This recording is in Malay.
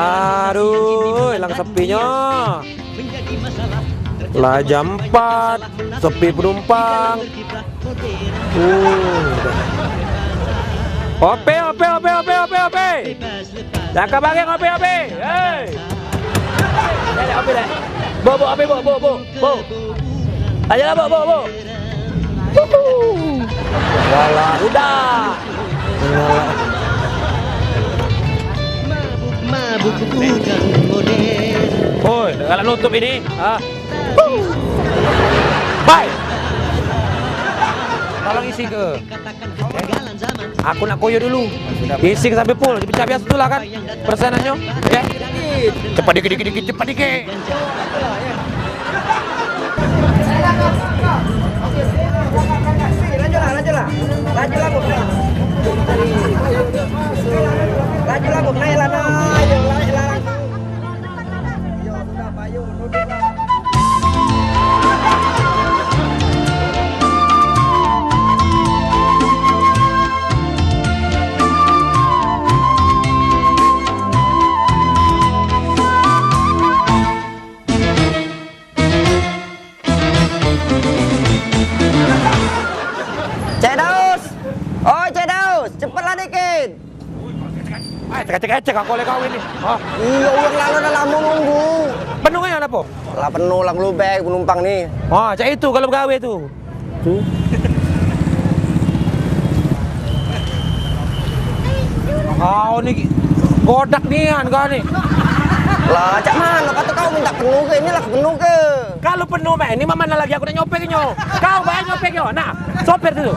Aduh, hilang sepinya. Lah jam 4, sepi penumpang. Ope. Jangan bagi ope. Hei. Ope dah. Bo. Ayolah bo. Walah, udah. Mabuk bukan modern. Oi, kalau nutup ini, bye. Tolong isi ke. Aku nak koyo dulu. Isi sampai full. Biasa biasa itulah kan persenannya. Ya. Cepat dikit. Lanjutlah, Bu. Naik lah. Cek Daus, cepatlah dikit. Cek aku oleh kau ini. Iya, uang lalu udah lama nunggu. Penuhnya apa? Lah penuh lah ngelubek penumpang nih. Cek itu kalau gawe tuh. Tuh. Kau nih godak nian kau nih. Lah, cak mana kata kau minta penuh ke? Inilah penuh ke. Kalau penuh ini mana lagi aku nak nyopeknya. Kau bayar nyopeknya. Nah, sopir tuh.